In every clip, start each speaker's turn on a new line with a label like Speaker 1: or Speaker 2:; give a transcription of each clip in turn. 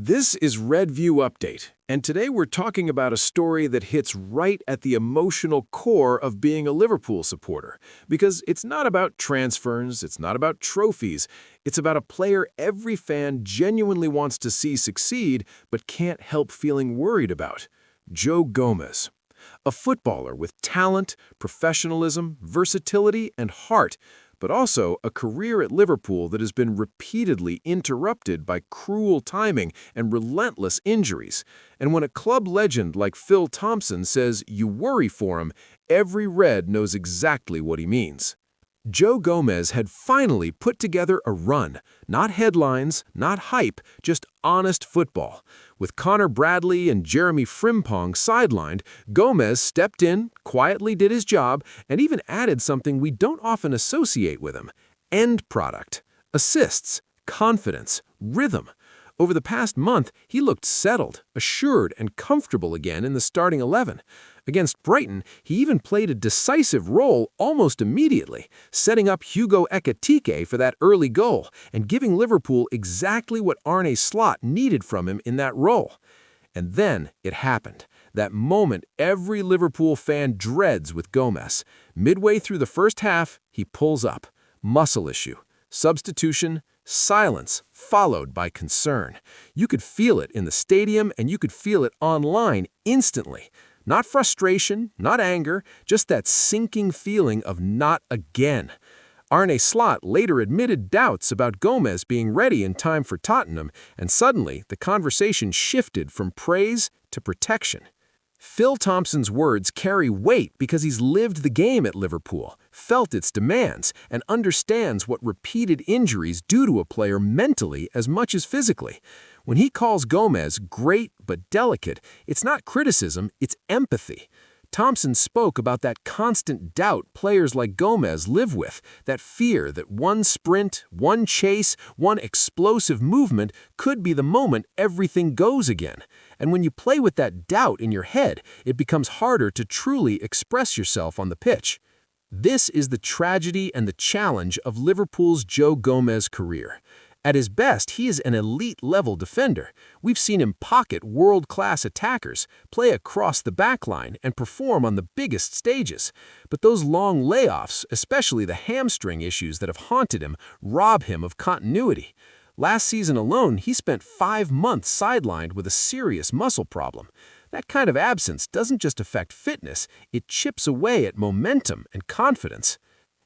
Speaker 1: This is Red View Update, and today we're talking about a story that hits right at the emotional core of being a Liverpool supporter. Because it's not about transfers, it's not about trophies, it's about a player every fan genuinely wants to see succeed but can't help feeling worried about. Joe Gomez. A footballer with talent, professionalism, versatility, and heart, but also a career at Liverpool that has been repeatedly interrupted by cruel timing and relentless injuries. And when a club legend like Phil Thompson says you worry for him, every Red knows exactly what he means. Joe Gomez had finally put together a run, not headlines, not hype, just honest football. With Connor Bradley and Jeremy Frimpong sidelined, Gomez stepped in, quietly did his job, and even added something we don't often associate with him: end product, assists, confidence, rhythm. Over the past month, he looked settled, assured, and comfortable again in the starting 11. Against Brighton, he even played a decisive role almost immediately, setting up Hugo Ekitike for that early goal and giving Liverpool exactly what Arne Slot needed from him in that role. And then it happened, that moment every Liverpool fan dreads with Gomez. Midway through the first half, he pulls up. Muscle issue. Substitution. Silence, followed by concern. You could feel it in the stadium and you could feel it online instantly. Not frustration, not anger, just that sinking feeling of not again. Arne Slot later admitted doubts about Gomez being ready in time for Tottenham, and suddenly the conversation shifted from praise to protection. Phil Thompson's words carry weight because he's lived the game at Liverpool, felt its demands, and understands what repeated injuries do to a player mentally as much as physically. When he calls Gomez great but delicate, it's not criticism, it's empathy. Thompson spoke about that constant doubt players like Gomez live with, that fear that one sprint, one chase, one explosive movement could be the moment everything goes again. And when you play with that doubt in your head, it becomes harder to truly express yourself on the pitch. This is the tragedy and the challenge of Liverpool's Joe Gomez career. At his best, he is an elite-level defender. We've seen him pocket world-class attackers, play across the backline, and perform on the biggest stages. But those long layoffs, especially the hamstring issues that have haunted him, rob him of continuity. Last season alone, he spent 5 months sidelined with a serious muscle problem. That kind of absence doesn't just affect fitness, it chips away at momentum and confidence.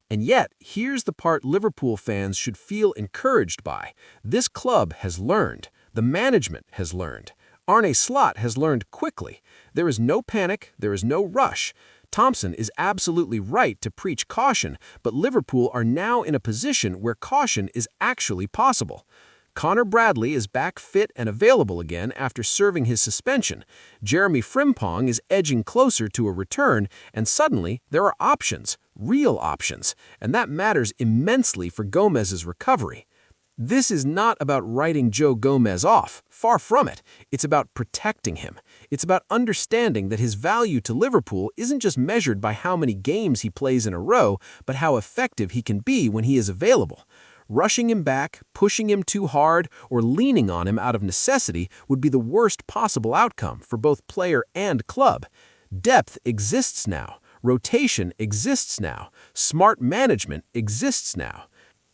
Speaker 1: And yet, here's the part Liverpool fans should feel encouraged by. This club has learned. The management has learned. Arne Slot has learned quickly. There is no panic, there is no rush. Thompson is absolutely right to preach caution, but Liverpool are now in a position where caution is actually possible. Connor Bradley is back fit and available again after serving his suspension. Jeremy Frimpong is edging closer to a return, and suddenly there are options, real options, and that matters immensely for Gomez's recovery. This is not about writing Joe Gomez off, far from it. It's about protecting him. It's about understanding that his value to Liverpool isn't just measured by how many games he plays in a row, but how effective he can be when he is available. Rushing him back, pushing him too hard, or leaning on him out of necessity would be the worst possible outcome for both player and club. Depth exists now. Rotation exists now. Smart management exists now.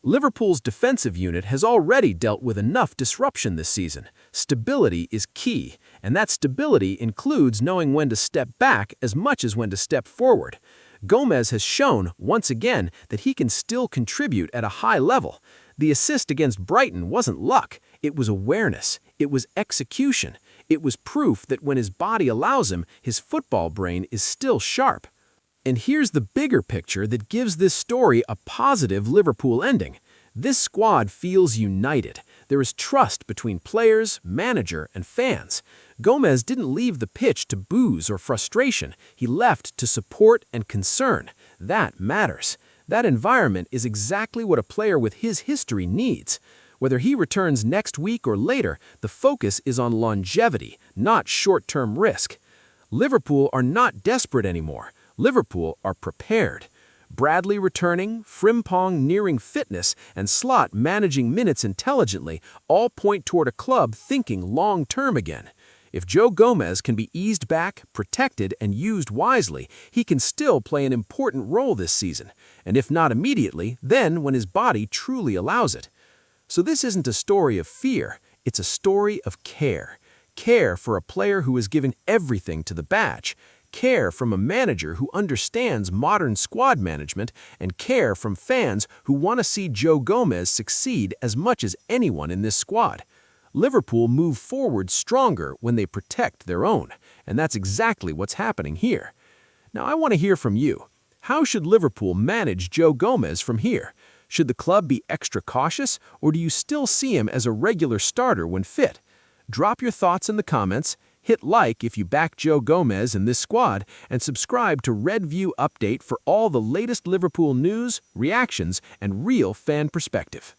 Speaker 1: Liverpool's defensive unit has already dealt with enough disruption this season. Stability is key, and that stability includes knowing when to step back as much as when to step forward. Gomez has shown, once again, that he can still contribute at a high level. The assist against Brighton wasn't luck. It was awareness. It was execution. It was proof that when his body allows him, his football brain is still sharp. And here's the bigger picture that gives this story a positive Liverpool ending. This squad feels united. There is trust between players, manager, and fans. Gomez didn't leave the pitch to booze or frustration. He left to support and concern. That matters. That environment is exactly what a player with his history needs. Whether he returns next week or later, the focus is on longevity, not short-term risk. Liverpool are not desperate anymore. Liverpool are prepared. Bradley returning, Frimpong nearing fitness, and Slot managing minutes intelligently all point toward a club thinking long-term again. If Joe Gomez can be eased back, protected, and used wisely, he can still play an important role this season, and if not immediately, then when his body truly allows it. So this isn't a story of fear, it's a story of care. Care for a player who has given everything to the batch, care from a manager who understands modern squad management, and care from fans who want to see Joe Gomez succeed as much as anyone in this squad. Liverpool move forward stronger when they protect their own, and that's exactly what's happening here. Now I want to hear from you. How should Liverpool manage Joe Gomez from here? Should the club be extra cautious, or do you still see him as a regular starter when fit? Drop your thoughts in the comments, hit like if you back Joe Gomez in this squad, and subscribe to Red View Update for all the latest Liverpool news, reactions, and real fan perspective.